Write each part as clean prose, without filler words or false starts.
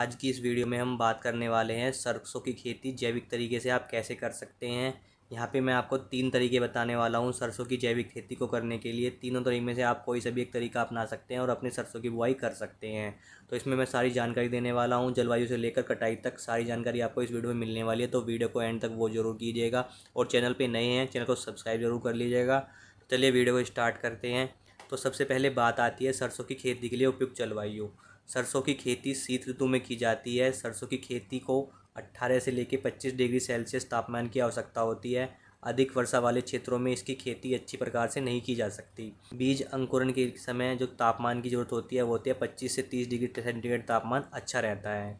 आज की इस वीडियो में हम बात करने वाले हैं सरसों की खेती जैविक तरीके से आप कैसे कर सकते हैं। यहाँ पे मैं आपको 3 तरीके बताने वाला हूँ सरसों की जैविक खेती को करने के लिए। तीनों तरीके में से आप कोई सा भी एक तरीका अपना सकते हैं और अपने सरसों की बुआई कर सकते हैं। तो इसमें मैं सारी जानकारी देने वाला हूँ, जलवायु से लेकर कटाई तक सारी जानकारी आपको इस वीडियो में मिलने वाली है। तो वीडियो को एंड तक वो ज़रूर कीजिएगा और चैनल पर नए हैं चैनल को सब्सक्राइब ज़रूर कर लीजिएगा। चलिए वीडियो को स्टार्ट करते हैं। तो सबसे पहले बात आती है सरसों की खेती के लिए उपयुक्त जलवायु। सरसों की खेती शीत ऋतु में की जाती है। सरसों की खेती को 18 से लेकर 25 डिग्री सेल्सियस तापमान की आवश्यकता होती है। अधिक वर्षा वाले क्षेत्रों में इसकी खेती अच्छी प्रकार से नहीं की जा सकती। बीज अंकुरण के समय जो तापमान की ज़रूरत होती है वो होती है 25 से 30 डिग्री सेंटीग्रेड तापमान अच्छा रहता है।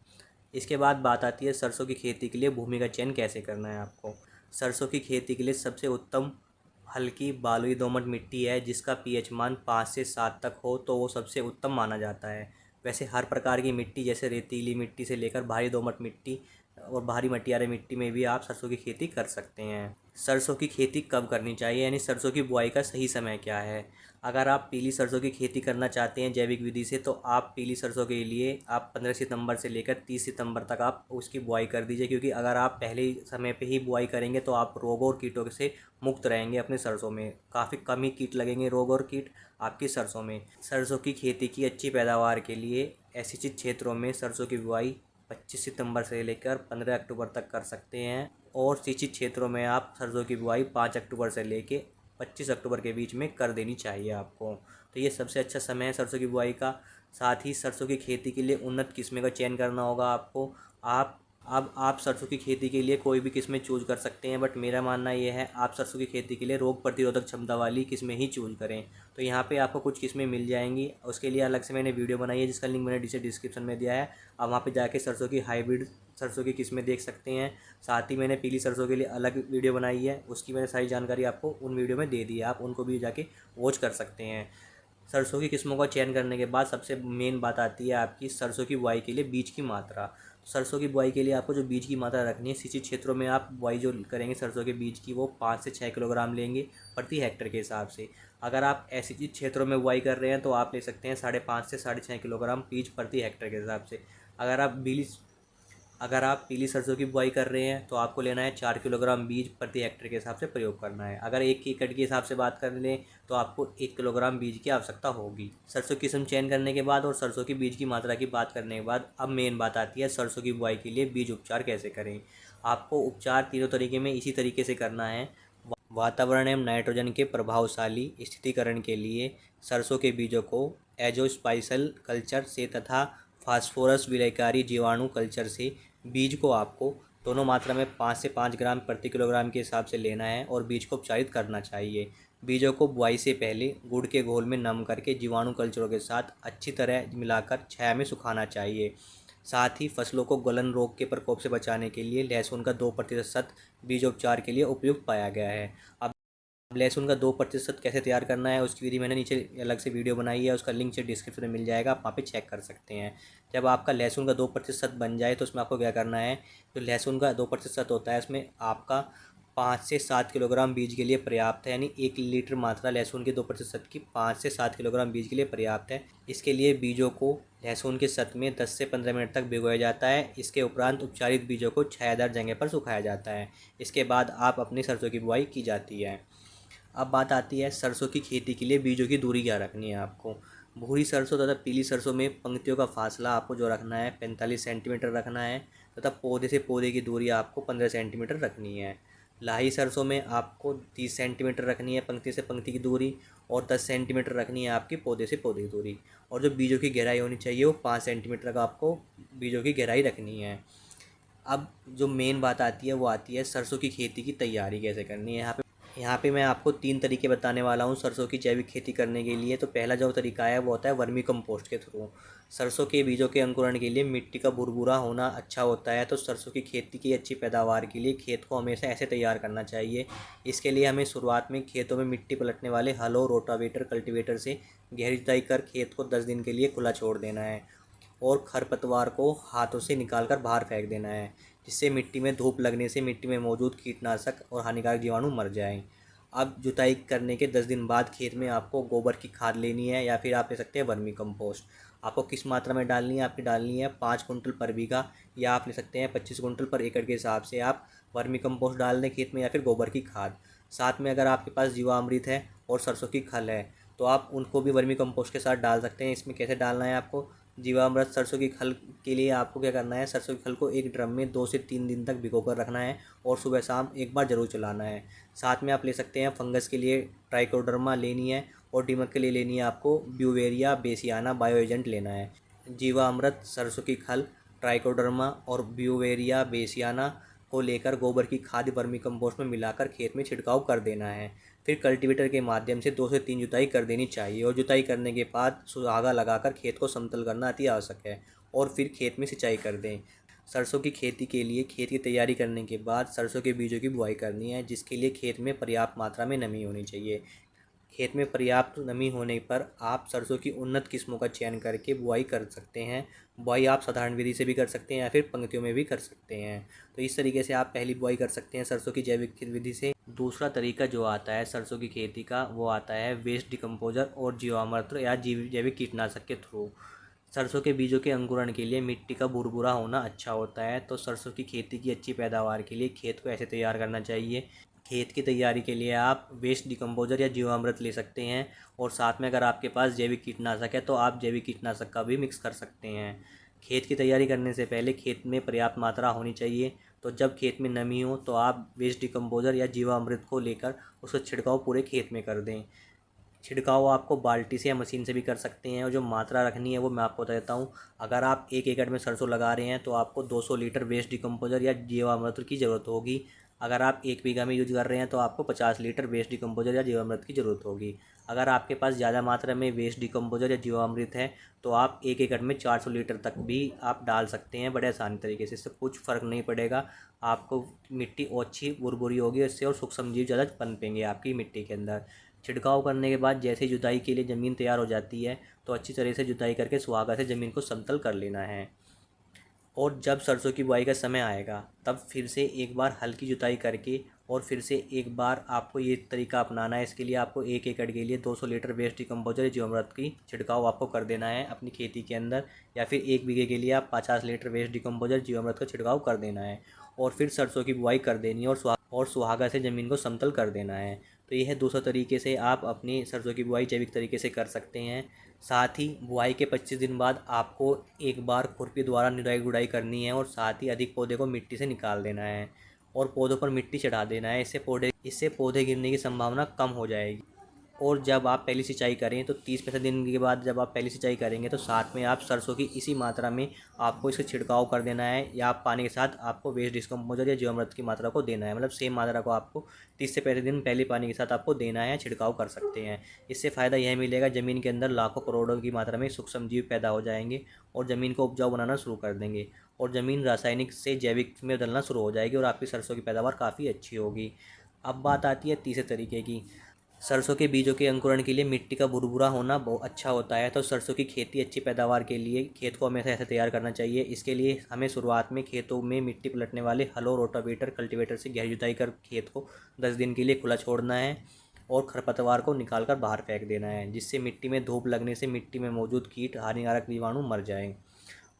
इसके बाद बात आती है सरसों की खेती के लिए भूमि का चयन कैसे करना है आपको। सरसों की खेती के लिए सबसे उत्तम हल्की बालुई दोमट मिट्टी है जिसका पीएच मान 5 से 7 तक हो तो वो सबसे उत्तम माना जाता है। वैसे हर प्रकार की मिट्टी जैसे रेतीली मिट्टी से लेकर भारी दोमट मिट्टी और भारी मटियारे मिट्टी में भी आप सरसों की खेती कर सकते हैं। सरसों की खेती कब करनी चाहिए यानी सरसों की बुआई का सही समय क्या है। अगर आप पीली सरसों की खेती करना चाहते हैं जैविक विधि से तो आप पीली सरसों के लिए आप 15 सितंबर से लेकर 30 सितंबर तक आप उसकी बुआई कर दीजिए, क्योंकि अगर आप पहले ही समय पे ही बुआई करेंगे तो आप रोगों और कीटों से मुक्त रहेंगे। अपने सरसों में काफ़ी कम ही कीट लगेंगे, रोग और कीट आपकी सरसों में। सरसों की खेती की अच्छी पैदावार के लिए ऐसे क्षेत्रों में सरसों की बुआई 25 सितंबर से लेकर 15 अक्टूबर तक कर सकते हैं और सिंचित क्षेत्रों में आप सरसों की बुआई 5 अक्टूबर से लेकर 25 अक्टूबर के बीच में कर देनी चाहिए आपको। तो ये सबसे अच्छा समय है सरसों की बुआई का। साथ ही सरसों की खेती के लिए उन्नत किस्में का चयन करना होगा आपको। आप अब आप सरसों की खेती के लिए कोई भी किस्में चूज़ कर सकते हैं, बट मेरा मानना ये है आप सरसों की खेती के लिए रोग प्रतिरोधक क्षमता वाली किस्में ही चूज़ करें। तो यहाँ पे आपको कुछ किस्में मिल जाएंगी, उसके लिए अलग से मैंने वीडियो बनाई है जिसका लिंक मैंने नीचे डिस्क्रिप्शन में दिया है। आप वहाँ पे जाके सरसों की हाइब्रिड सरसों की किस्में देख सकते हैं। साथ ही मैंने पीली सरसों के लिए अलग वीडियो बनाई है, उसकी मैंने सारी जानकारी आपको उन वीडियो में दे दी है, आप उनको भी जाके वॉच कर सकते हैं। सरसों की किस्मों का चयन करने के बाद सबसे मेन बात आती है आपकी सरसों की बुआई के लिए बीज की मात्रा। सरसों की बुआई के लिए आपको जो बीज की मात्रा रखनी है, सिंचित क्षेत्रों में आप बुआई जो करेंगे सरसों के बीज की वो 5 से 6 किलोग्राम लेंगे प्रति हेक्टेयर के हिसाब से। अगर आप ऐसे क्षेत्रों में बुआई कर रहे हैं तो आप ले सकते हैं 5.5 से 6.5 किलोग्राम बीज प्रति हेक्टेयर के हिसाब से। अगर आप अगर आप पीली सरसों की बुआई कर रहे हैं तो आपको लेना है 4 किलोग्राम बीज प्रति हेक्टेयर के हिसाब से प्रयोग करना है। अगर 1 एकड़ के हिसाब से बात कर लें तो आपको 1 किलोग्राम बीज की आवश्यकता होगी। सरसों की किस्म चयन करने के बाद और सरसों की बीज की मात्रा की बात करने के बाद अब मेन बात आती है सरसों की बुआई के लिए बीज उपचार कैसे करें। आपको उपचार तीनों तरीके में इसी तरीके से करना है। वातावरण एवं नाइट्रोजन के प्रभावशाली स्थितिकरण के लिए सरसों के बीजों को एजोस्पाइसल कल्चर से तथा फास्फोरस विलयकारी जीवाणु कल्चर से बीज को आपको दोनों मात्रा में 5 से 5 ग्राम प्रति किलोग्राम के हिसाब से लेना है और बीज को उपचारित करना चाहिए। बीजों को बुआई से पहले गुड़ के घोल में नम करके जीवाणु कल्चरों के साथ अच्छी तरह मिलाकर छाया में सुखाना चाहिए। साथ ही फसलों को गलन रोग के प्रकोप से बचाने के लिए लहसुन का 2% बीजोपचार के लिए उपयुक्त पाया गया है। अब लहसुन का 2% कैसे तैयार करना है उसकी विधि मैंने नीचे अलग से वीडियो बनाई है, उसका लिंक नीचे डिस्क्रिप्शन में मिल जाएगा, आप वहाँ पे चेक कर सकते हैं। जब आपका लहसुन का 2% बन जाए तो उसमें आपको क्या करना है, जो लहसुन का 2% होता है उसमें आपका 5 से 7 किलोग्राम बीज के लिए पर्याप्त है, यानी 1 लीटर मात्रा लहसुन के 2% की 5 से 7 किलोग्राम बीज के लिए पर्याप्त है। इसके लिए बीजों को लहसुन के सत में 10 से 15 मिनट तक भिगोया जाता है। इसके उपरांत उपचारित बीजों को छायादार जगह पर सुखाया जाता है। इसके बाद आप अपनी सरसों की बुआई की जाती है। अब बात आती है सरसों की खेती के लिए बीजों की दूरी क्या रखनी है आपको। भूरी सरसों तथा पीली सरसों में पंक्तियों का फासला आपको जो रखना है 45 सेंटीमीटर रखना है तथा पौधे से पौधे की दूरी आपको 15 सेंटीमीटर रखनी है। लाही सरसों में आपको 30 सेंटीमीटर रखनी है पंक्ति से पंक्ति की दूरी और 10 सेंटीमीटर रखनी है आपकी पौधे से पौधे की दूरी। और जो बीजों की गहराई होनी चाहिए वो 5 सेंटीमीटर का आपको बीजों की गहराई रखनी है। अब जो मेन बात आती है वो आती है सरसों की खेती की तैयारी कैसे करनी है। यहाँ पे मैं आपको 3 तरीके बताने वाला हूँ सरसों की जैविक खेती करने के लिए। तो पहला जो तरीका है वो होता है वर्मी कंपोस्ट के थ्रू। सरसों के बीजों के अंकुरण के लिए मिट्टी का भुरभुरा होना अच्छा होता है, तो सरसों की खेती की अच्छी पैदावार के लिए खेत को हमेशा ऐसे तैयार करना चाहिए। इसके लिए हमें शुरुआत में खेतों में मिट्टी पलटने वाले हलों, रोटावेटर, कल्टीवेटर से गहरी जुताई कर खेत को 10 दिन के लिए खुला छोड़ देना है और खरपतवार को हाथों से निकालकर बाहर फेंक देना है, जिससे मिट्टी में धूप लगने से मिट्टी में मौजूद कीटनाशक और हानिकारक जीवाणु मर जाएं। अब जुताई करने के 10 दिन बाद खेत में आपको गोबर की खाद लेनी है या फिर आप ले सकते हैं वर्मी कंपोस्ट। आपको किस मात्रा में डालनी है, आपकी डालनी है 5 कुंटल पर बीघा, या आप ले सकते हैं 25 कुंटल पर एकड़ के हिसाब से आप वर्मी कंपोस्ट डाल दें खेत में, या फिर गोबर की खाद। साथ में अगर आपके पास जीवामृत है और सरसों की खल है तो आप उनको भी वर्मी कंपोस्ट के साथ डाल सकते हैं। इसमें कैसे डालना है आपको, जीवामृत सरसों की खल के लिए आपको क्या करना है, सरसों की खल को एक ड्रम में 2 से 3 दिन तक भिगो कर रखना है और सुबह शाम एक बार ज़रूर चलाना है। साथ में आप ले सकते हैं फंगस के लिए ट्राइकोडर्मा लेनी है, और दीमक के लिए लेनी है आपको ब्यूवेरिया बेसियाना बायो एजेंट लेना है। जीवामृत, सरसों की खल, ट्राइकोडर्मा और ब्यूवेरिया बेसियाना को लेकर गोबर की खाद वर्मी कंपोस्ट में मिलाकर खेत में छिड़काव कर देना है। फिर कल्टीवेटर के माध्यम से 2 से 3 जुताई कर देनी चाहिए, और जुताई करने के बाद सुहागा लगाकर खेत को समतल करना अति आवश्यक है, और फिर खेत में सिंचाई कर दें। सरसों की खेती के लिए खेत की तैयारी करने के बाद सरसों के बीजों की बुआई करनी है, जिसके लिए खेत में पर्याप्त मात्रा में नमी होनी चाहिए। खेत में पर्याप्त नमी होने पर आप सरसों की उन्नत किस्मों का चयन करके बुआई कर सकते हैं। बुआई आप साधारण विधि से भी कर सकते हैं या फिर पंक्तियों में भी कर सकते हैं। तो इस तरीके से आप पहली बुआई कर सकते हैं सरसों की जैविक विधि से। दूसरा तरीका जो आता है सरसों की खेती का, वो आता है वेस्ट डिकम्पोजर और जीवामृत या जैविक कीटनाशक के थ्रू। सरसों के बीजों के अंकुरण के लिए मिट्टी का भुरभुरा होना अच्छा होता है। तो सरसों की खेती की अच्छी पैदावार के लिए खेत को ऐसे तैयार करना चाहिए। खेत की तैयारी के लिए आप वेस्ट डिकम्पोजर या जीवामृत ले सकते हैं, और साथ में अगर आपके पास जैविक कीटनाशक है तो आप जैविक कीटनाशक का भी मिक्स कर सकते हैं। खेत की तैयारी करने से पहले खेत में पर्याप्त मात्रा होनी चाहिए। तो जब खेत में नमी हो तो आप वेस्ट डिकम्पोजर या जीवामृत को लेकर उसका छिड़काव पूरे खेत में कर दें। छिड़काव आपको बाल्टी से या मशीन से भी कर सकते हैं, और जो मात्रा रखनी है वो मैं आपको बता देता हूँ। अगर आप 1 एकड़ में सरसों लगा रहे हैं तो आपको 200 लीटर वेस्ट डिकम्पोजर या जीवामृत की ज़रूरत होगी। अगर आप 1 बीघा में यूज कर रहे हैं तो आपको 50 लीटर वेस्ट डिकम्पोजर या जीवामृत की ज़रूरत होगी। अगर आपके पास ज़्यादा मात्रा में वेस्ट डिकम्पोजर या जीवामृत है तो आप 1 एकड़ में 400 लीटर तक भी आप डाल सकते हैं बड़े आसानी तरीके से। इससे कुछ फ़र्क नहीं पड़ेगा, आपको मिट्टी अच्छी भुरभुरी होगी इससे, और सूक्ष्म जीव ज़्यादा पनपेंगे आपकी मिट्टी के अंदर। छिड़काव करने के बाद जैसे जुताई के लिए ज़मीन तैयार हो जाती है तो अच्छी तरह से जुताई करके सुहागा से ज़मीन को समतल कर लेना है। और जब सरसों की बुआई का समय आएगा तब फिर से एक बार हल्की जुताई करके और फिर से एक बार आपको ये तरीका अपनाना है। इसके लिए आपको 1 एकड़ के लिए 200 लीटर वेस्ट डिकम्पोजर जीवामृत की छिड़काव आपको कर देना है अपनी खेती के अंदर, या फिर 1 बीघे के लिए आप 50 लीटर वेस्ट डिकम्पोजर जीवामृत का छिड़काव कर देना है, और फिर सरसों की बुआई कर देनी है और सुहागा से ज़मीन को समतल कर देना है। तो यह दूसरा तरीके से आप अपनी सरसों की बुआई जैविक तरीके से कर सकते हैं। साथ ही बुआई के 25 दिन बाद आपको एक बार खुरपी द्वारा निराई गुड़ाई करनी है, और साथ ही अधिक पौधे को मिट्टी से निकाल देना है और पौधों पर मिट्टी चढ़ा देना है। इससे पौधे गिरने की संभावना कम हो जाएगी। और जब आप पहली सिंचाई करें तो 30-35 दिन के बाद जब आप पहली सिंचाई करेंगे तो साथ में आप सरसों की इसी मात्रा में आपको इसका छिड़काव कर देना है, या आप पानी के साथ आपको वेस्ट डिस्कम्पोजर या जीवामृत की मात्रा को देना है। मतलब सेम मात्रा को आपको 30 से 35 दिन पहले पानी के साथ आपको देना है, छिड़काव कर सकते हैं। इससे फ़ायदा यह मिलेगा, ज़मीन के अंदर लाखों करोड़ों की मात्रा में सूक्ष्म जीव पैदा हो जाएंगे और ज़मीन को उपजाऊ बनाना शुरू कर देंगे, और ज़मीन रासायनिक से जैविक में बदलना शुरू हो जाएगी, और आपकी सरसों की पैदावार काफ़ी अच्छी होगी। अब बात आती है तीसरे तरीके की। सरसों के बीजों के अंकुरण के लिए मिट्टी का भुरभुरा होना बहुत अच्छा होता है। तो सरसों की खेती अच्छी पैदावार के लिए खेत को हमेशा ऐसे तैयार करना चाहिए। इसके लिए हमें शुरुआत में खेतों में मिट्टी पलटने वाले हलों, रोटावेटर, कल्टीवेटर से गहरी जुताई कर खेत को 10 दिन के लिए खुला छोड़ना है, और खरपतवार को निकाल कर बाहर फेंक देना है, जिससे मिट्टी में धूप लगने से मिट्टी में मौजूद कीट, हानिकारक जीवाणु मर जाएँ।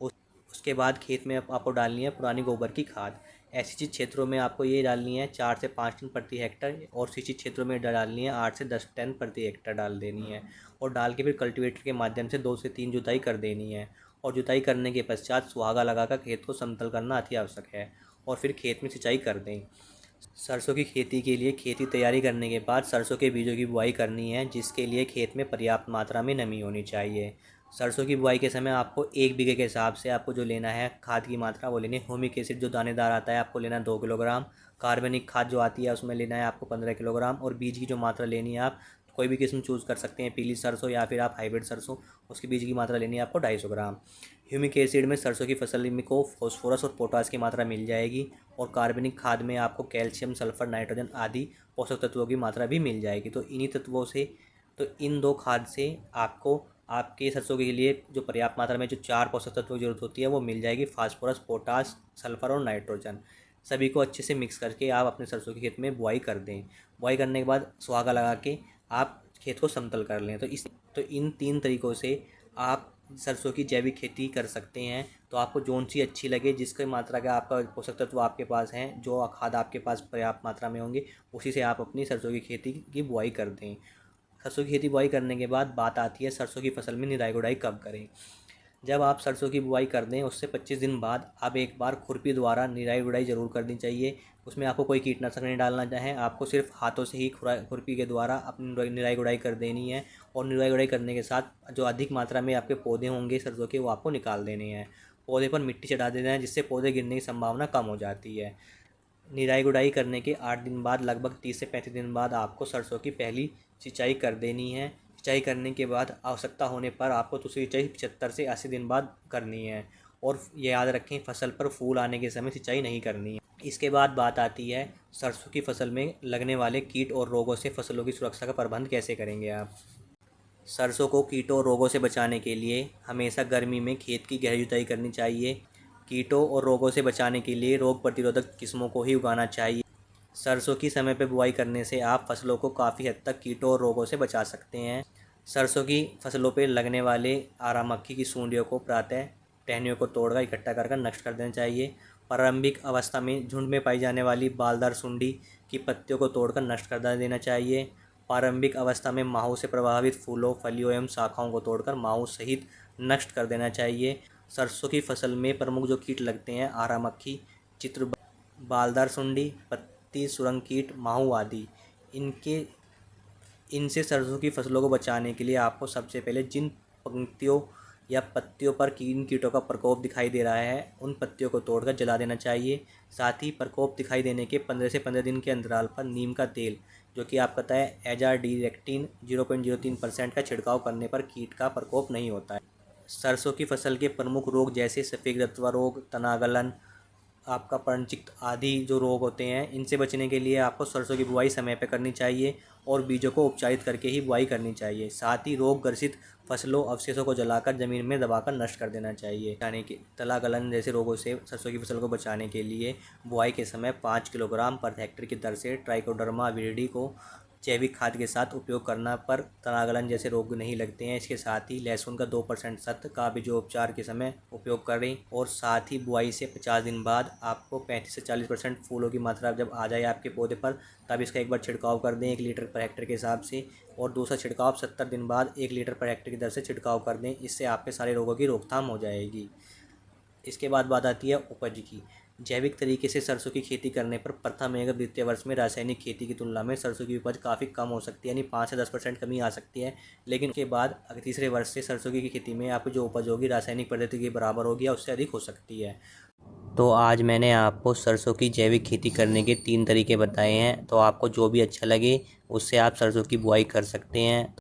उसके बाद खेत में आपको डालनी है पुरानी गोबर की खाद। ऐसी चीज़ क्षेत्रों में आपको ये डालनी है 4 से 5 टन प्रति हेक्टर, और सिंचित क्षेत्रों में डालनी है 8 से 10 टन प्रति हेक्टर डाल देनी है, और डाल के फिर कल्टीवेटर के माध्यम से 2 से 3 जुताई कर देनी है, और जुताई करने के पश्चात सुहागा लगाकर खेत को समतल करना अति आवश्यक है, और फिर खेत में सिंचाई कर दें। सरसों की खेती के लिए खेती तैयारी करने के बाद सरसों के बीजों की बुआई करनी है, जिसके लिए खेत में पर्याप्त मात्रा में नमी होनी चाहिए। सरसों की बुआई के समय आपको 1 बीघे के हिसाब से आपको जो लेना है खाद की मात्रा वो लेनी है। ह्यूमिक एसिड जो दानेदार आता है आपको लेना है 2 किलोग्राम। कार्बनिक खाद जो आती है उसमें लेना है आपको 15 किलोग्राम। और बीज की जो मात्रा लेनी है आप कोई भी किस्म चूज़ कर सकते हैं, पीली सरसों या फिर आप हाइब्रिड सरसों, उसकी बीज की मात्रा लेनी है आपको 250 ग्राम। ह्यूमिक एसिड में सरसों की फसल में को फॉस्फोरस और पोटास की मात्रा मिल जाएगी, और कार्बनिक खाद में आपको कैल्शियम, सल्फर, नाइट्रोजन आदि पोषक तत्वों की मात्रा भी मिल जाएगी। तो इन्हीं तत्वों से, तो इन 2 खाद से आपको आपके सरसों के लिए जो पर्याप्त मात्रा में जो 4 पोषक तत्वों की जरूरत होती है वो मिल जाएगी, फास्फोरस, पोटास, सल्फर और नाइट्रोजन। सभी को अच्छे से मिक्स करके आप अपने सरसों के खेत में बुआई कर दें। बुआई करने के बाद सुहागा लगा के आप खेत को समतल कर लें। तो इन 3 तरीक़ों से आप सरसों की जैविक खेती कर सकते हैं। तो आपको जौन सी अच्छी लगे, जिसकी मात्रा का आपका पोषक तत्व आपके पास हैं, जो खाद आपके पास पर्याप्त मात्रा में होंगे, उसी से आप अपनी सरसों की खेती की बुआई कर दें। सरसों की खेती बुआई करने के बाद बात आती है सरसों की फसल में निराई गुड़ाई कब करें। जब आप सरसों की बुआई कर दें उससे 25 दिन बाद आप एक बार खुरपी द्वारा निराई गुड़ाई ज़रूर करनी चाहिए। उसमें आपको कोई कीटनाशक नहीं डालना चाहें, आपको सिर्फ हाथों से ही खुरपी के द्वारा अपनी निराई गुड़ाई कर देनी है। और निराई गुड़ाई करने के साथ जो अधिक मात्रा में आपके पौधे होंगे सरसों के, वो आपको निकाल देने हैं। पौधे पर मिट्टी चढ़ा देना है, जिससे पौधे गिरने की संभावना कम हो जाती है। निराई गुड़ाई करने के 8 दिन बाद, लगभग 30 से 35 दिन बाद आपको सरसों की पहली सिंचाई कर देनी है। सिंचाई करने के बाद आवश्यकता होने पर आपको दूसरी सिंचाई 75 से 80 दिन बाद करनी है। और ये याद रखें, फसल पर फूल आने के समय सिंचाई नहीं करनी है। इसके बाद बात आती है सरसों की फसल में लगने वाले कीट और रोगों से फसलों की सुरक्षा का प्रबंध कैसे करेंगे आप। सरसों को कीटों और रोगों से बचाने के लिए हमेशा गर्मी में खेत की गहरी जुताई करनी चाहिए। कीटों और रोगों से बचाने के लिए रोग प्रतिरोधक किस्मों को ही उगाना चाहिए। सरसों की समय पर बुआई करने से आप फसलों को काफ़ी हद तक कीटों और रोगों से बचा सकते हैं। सरसों की फसलों पर लगने वाले आरा मक्खी की सूंडियों को प्रातः टहनियों को तोड़कर इकट्ठा कर नष्ट कर देना चाहिए। प्रारंभिक अवस्था में झुंड में पाई जाने वाली बालदार सुंडी की पत्तियों को तोड़कर नष्ट कर देना चाहिए। प्रारंभिक अवस्था में माहू से प्रभावित फूलों, फलियों एवं शाखाओं को तोड़कर माहू सहित नष्ट कर देना चाहिए। सरसों की फसल में प्रमुख जो कीट लगते हैं, आरा मक्खी, चित्र बालदार सुंडी, पत्ती सुरंग कीट, माहू आदि। इनसे सरसों की फसलों को बचाने के लिए आपको सबसे पहले जिन पंक्तियों या पत्तियों पर किन कीटों का प्रकोप दिखाई दे रहा है, उन पत्तियों को तोड़कर जला देना चाहिए। साथ ही प्रकोप दिखाई देने के 15 से 15 दिन के अंतराल पर नीम का तेल, जो कि आपको पता है एजाडिरेक्टिन 0.03% का छिड़काव करने पर कीट का प्रकोप नहीं होता है। सरसों की फसल के प्रमुख रोग जैसे सफ़ेद रत्वा रोग, तना गलन, आपका पर्णचिक आदि जो रोग होते हैं, इनसे बचने के लिए आपको सरसों की बुआई समय पर करनी चाहिए और बीजों को उपचारित करके ही बुआई करनी चाहिए। साथ ही रोग ग्रसित फसलों अवशेषों को जलाकर ज़मीन में दबाकर नष्ट कर देना चाहिए। यानी कि तला गलन जैसे रोगों से सरसों की फसल को बचाने के लिए बुआई के समय 5 किलोग्राम पर हेक्टेयर की दर से ट्राइकोडर्मा विरिडी को जैविक खाद के साथ उपयोग करना पर तनागलन जैसे रोग नहीं लगते हैं। इसके साथ ही लहसुन का 2% सत्व का भी जो उपचार के समय उपयोग करें। और साथ ही बुआई से 50 दिन बाद आपको 35 से 40% फूलों की मात्रा जब आ जाए आपके पौधे पर, तब इसका एक बार छिड़काव कर दें 1 लीटर पर हेक्टेयर के हिसाब से। और दूसरा छिड़काव 70 दिन बाद 1 लीटर पर हेक्टेयर की दर से छिड़काव कर दें। इससे आपके सारे रोगों की रोकथाम हो जाएगी। इसके बाद बात आती है उपज की। जैविक तरीके से सरसों की खेती करने पर प्रथम एवं द्वितीय वर्ष में रासायनिक खेती की तुलना में सरसों की उपज काफ़ी कम हो सकती है, यानी 5 से 10% कमी आ सकती है। लेकिन उसके बाद अगर तीसरे वर्ष से सरसों की खेती में आपकी जो उपज होगी रासायनिक पद्धति के बराबर होगी या उससे अधिक हो सकती है। तो आज मैंने आपको सरसों की जैविक खेती करने के 3 तरीके बताए हैं। तो आपको जो भी अच्छा लगे उससे आप सरसों की बुआई कर सकते हैं।